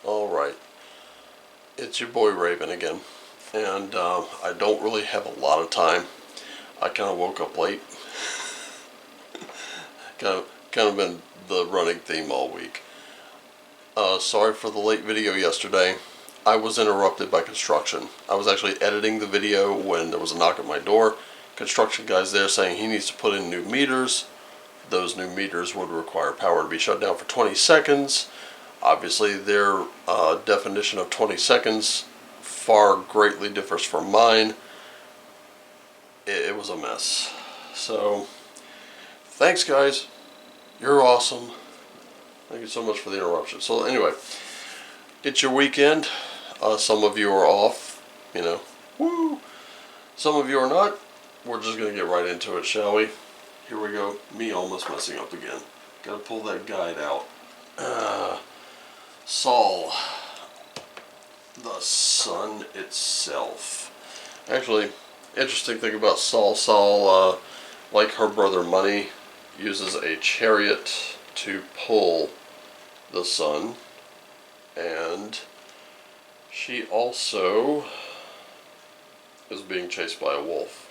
Alright, it's your boy Raven again, and I don't really have a lot of time. I kind of woke up late. kind of been the running theme all week. Sorry for the late video yesterday. I was interrupted by construction. I was actually editing the video when there was a knock at my door. Construction guy's there saying he needs to put in new meters. Those new meters would require power to be shut down for 20 seconds. Obviously, their definition of 20 seconds far greatly differs from mine. It was a mess. So, thanks guys. You're awesome. Thank you so much for the interruption. So anyway, it's your weekend. Some of you are off, you know. Woo! Some of you are not. We're just going to get right into it, shall we? Here we go. Me almost messing up again. Gotta pull that guide out. Sol, the sun itself. Actually, interesting thing about Sol, like her brother Money, uses a chariot to pull the sun, and she also is being chased by a wolf.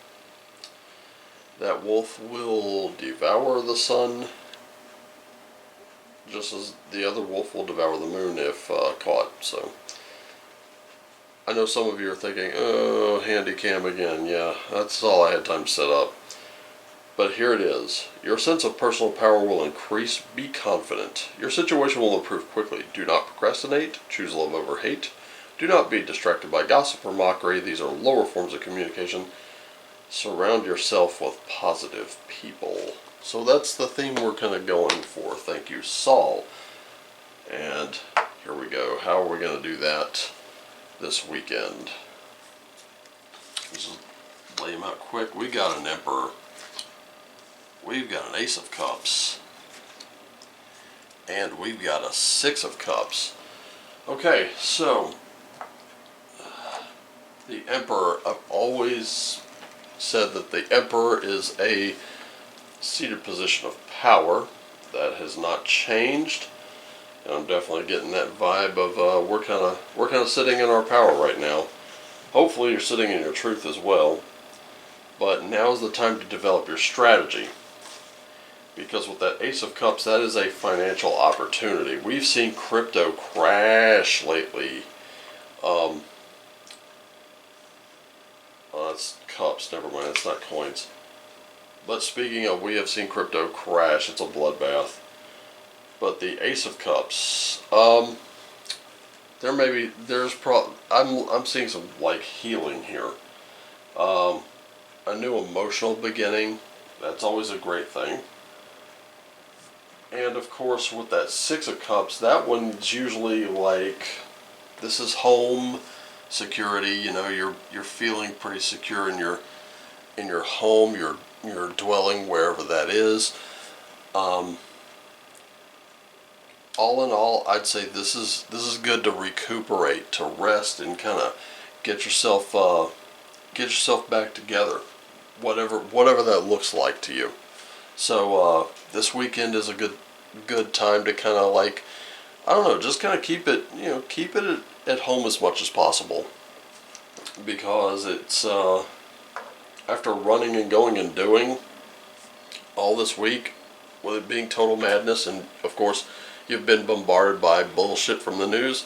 That wolf will devour the sun, just as the other wolf will devour the moon if caught. So I know some of you are thinking, oh, handy cam again. Yeah, that's all I had time to set up. But here it is. Your sense of personal power will increase. Be confident. Your situation will improve quickly. Do not procrastinate. Choose love over hate. Do not be distracted by gossip or mockery. These are lower forms of communication. Surround yourself with positive people. So that's the theme we're kind of going for. Thank you, Sol. And here we go. How are we going to do that this weekend? Just lay them out quick. We got an Emperor. We've got an Ace of Cups. And we've got a Six of Cups. Okay, so the Emperor, I've always said that the Emperor is a seated position of power. That has not changed, and I'm definitely getting that vibe of we're kind of sitting in our power right now. Hopefully you're sitting in your truth as well, but now is the time to develop your strategy, because with that Ace of Cups, that is a financial opportunity. We've seen crypto crash lately. That's cups, never mind, it's not coins. But speaking of, we have seen crypto crash. It's a bloodbath. But the Ace of Cups, I'm seeing some like healing here. A new emotional beginning. That's always a great thing. And of course, with that Six of Cups, that one's usually like, this is home security. You know, you're feeling pretty secure in your home, your dwelling, wherever that is. All in all, I'd say this is good to recuperate, to rest, and kind of get yourself back together, whatever that looks like to you. So this weekend is a good time to kind of like, I don't know, just kind of keep it at home as much as possible, because it's after running and going and doing all this week, with it being total madness, and of course you've been bombarded by bullshit from the news,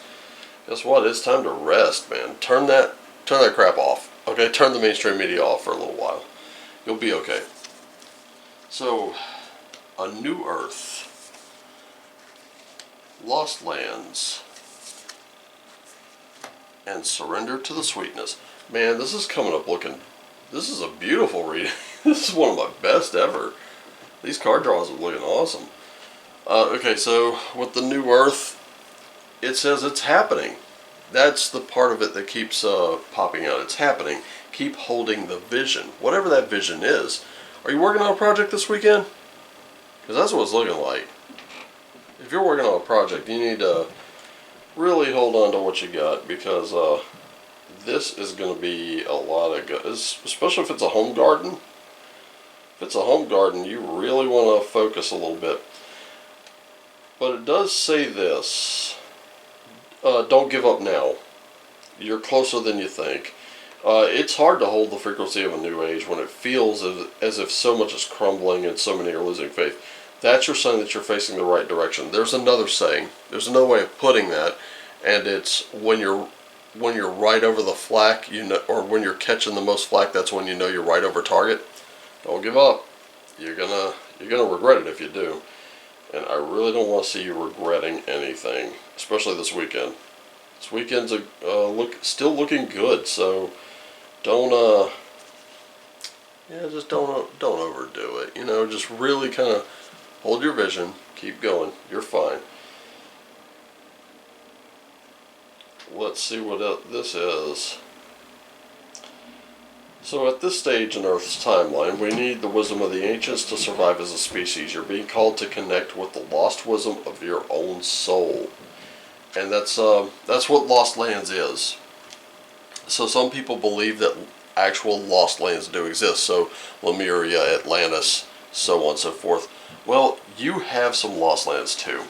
guess what? It's time to rest, man. Turn that crap off. Okay, turn the mainstream media off for a little while. You'll be okay. So, a new Earth, Lost Lands, and Surrender to the Sweetness. Man, this is coming up looking. This is a beautiful reading. This is one of my best ever. These card draws are looking awesome. Okay, so with the new Earth, it says it's happening. That's the part of it that keeps popping out. It's happening. Keep holding the vision, whatever that vision is. Are you working on a project this weekend? Because that's what it's looking like. If you're working on a project, you need to really hold on to what you got, because this is going to be a lot of good, especially if it's a home garden. If it's a home garden, you really want to focus a little bit. But it does say this, don't give up now. You're closer than you think. It's hard to hold the frequency of a new age when it feels as if so much is crumbling and so many are losing faith. That's your sign that you're facing the right direction. There's another saying. There's another way of putting that, and it's when you're right over the flack, or when you're catching the most flack, that's when you know you're right over target. Don't give up. You're gonna regret it if you do. And I really don't want to see you regretting anything, especially this weekend. This weekend's still looking good, so don't just don't overdo it. Just really kind of hold your vision, keep going. You're fine. Let's see what this is. So at this stage in Earth's timeline, we need the wisdom of the ancients to survive as a species. You're being called to connect with the lost wisdom of your own soul. And that's what Lost Lands is. So some people believe that actual lost lands do exist. So Lemuria, Atlantis, so on and so forth. Well, you have some lost lands too.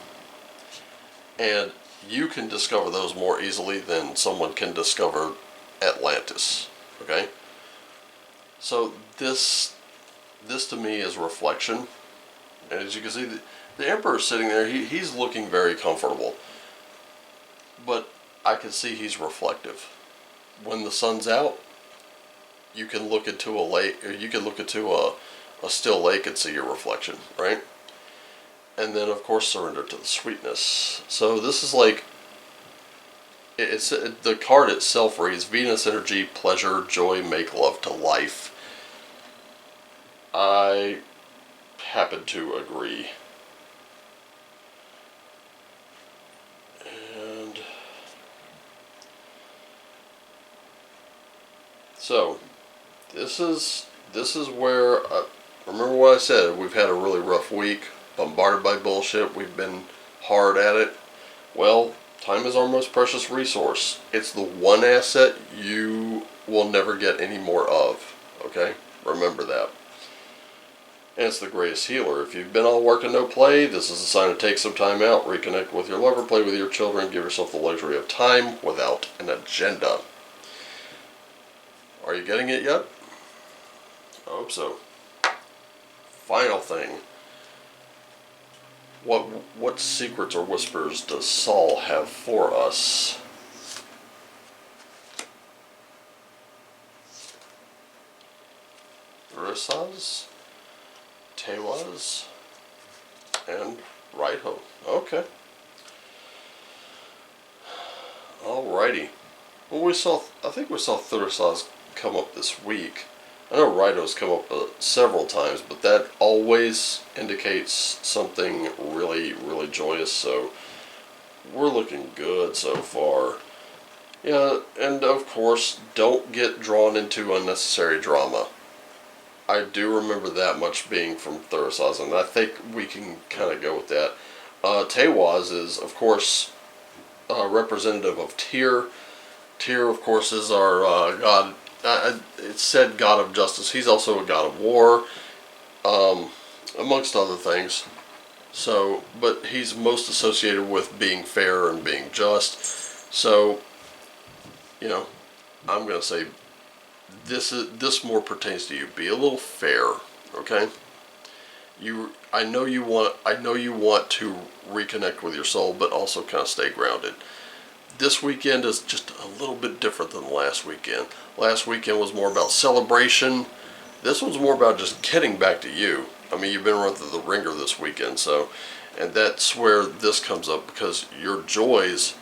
And you can discover those more easily than someone can discover Atlantis. Okay? So this to me is reflection. And as you can see, the Emperor's sitting there, he's looking very comfortable. But I can see he's reflective. When the sun's out, you can look into a lake, or you can look into a still lake and see your reflection, right? And then, of course, surrender to the sweetness. So this is like, the card itself reads, Venus energy, pleasure, joy, make love to life. I happen to agree. And so this is where, remember what I said, we've had a really rough week, bombarded by bullshit, we've been hard at it. Well, time is our most precious resource. It's the one asset you will never get any more of, okay? Remember that. And it's the greatest healer. If you've been all work and no play, this is a sign to take some time out, reconnect with your lover, play with your children, give yourself the luxury of time without an agenda. Are you getting it yet? I hope so. Final thing. What secrets or whispers does Saul have for us? Risaz, Tewaz, and Righto. Okay. Alrighty. Well, I think we saw Thursaz come up this week. I know Righto's come up several times, but that always indicates something really, really joyous, so we're looking good so far. Yeah, and of course, don't get drawn into unnecessary drama. I do remember that much being from Thursaz, and I think we can kind of go with that. Tewaz is, of course, representative of Tyr. Tyr, of course, is our god. It's said god of justice. He's also a god of war, amongst other things. So, but he's most associated with being fair and being just. So, I'm gonna say this more pertains to you. Be a little fair, okay? I know you want to reconnect with your soul, but also kind of stay grounded. This weekend is just a little bit different than last weekend. Last weekend was more about celebration. This one's more about just getting back to you. I mean, you've been run through the ringer this weekend, and that's where this comes up, because your joys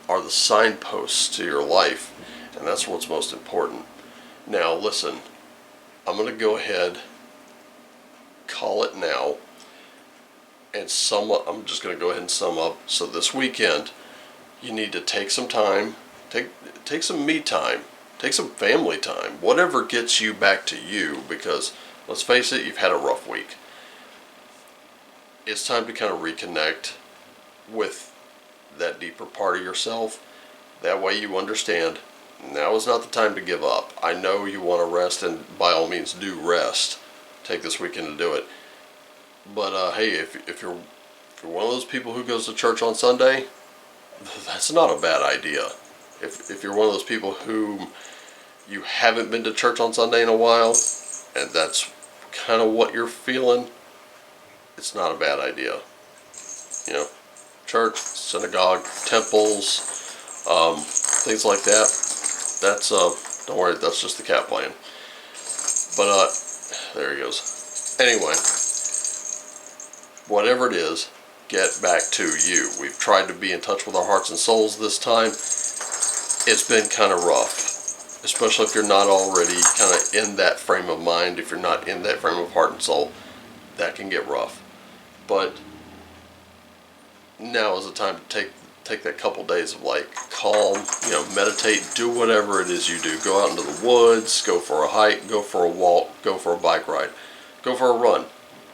are the signposts to your life, and that's what's most important. Now, listen, I'm going to go ahead, call it now, and sum up. I'm just going to go ahead and sum up. So this weekend, you need to take some time, take some me time, take some family time, whatever gets you back to you, because let's face it, you've had a rough week. It's time to kind of reconnect with that deeper part of yourself. That way you understand, now is not the time to give up. I know you want to rest, and by all means do rest, take this weekend to do it. But hey, if you're one of those people who goes to church on Sunday, that's not a bad idea. If you're one of those people who you haven't been to church on Sunday in a while, and that's kind of what you're feeling, it's not a bad idea. You know, church, synagogue, temples, things like that. That's don't worry, that's just the cat playing. But there he goes. Anyway, whatever it is, get back to you. We've tried to be in touch with our hearts and souls this time. It's been kind of rough, especially if you're not already kind of in that frame of mind. If you're not in that frame of heart and soul, that can get rough. But now is the time to take that couple days of like calm, meditate, do whatever it is you do. Go out into the woods, go for a hike, go for a walk, go for a bike ride, go for a run.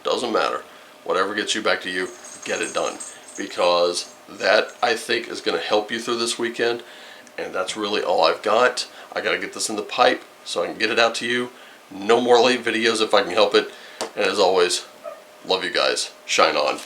Doesn't matter. Whatever gets you back to you, get it done. Because that, I think, is going to help you through this weekend. And that's really all I've got. I got to get this in the pipe so I can get it out to you. No more late videos if I can help it. And as always, love you guys. Shine on.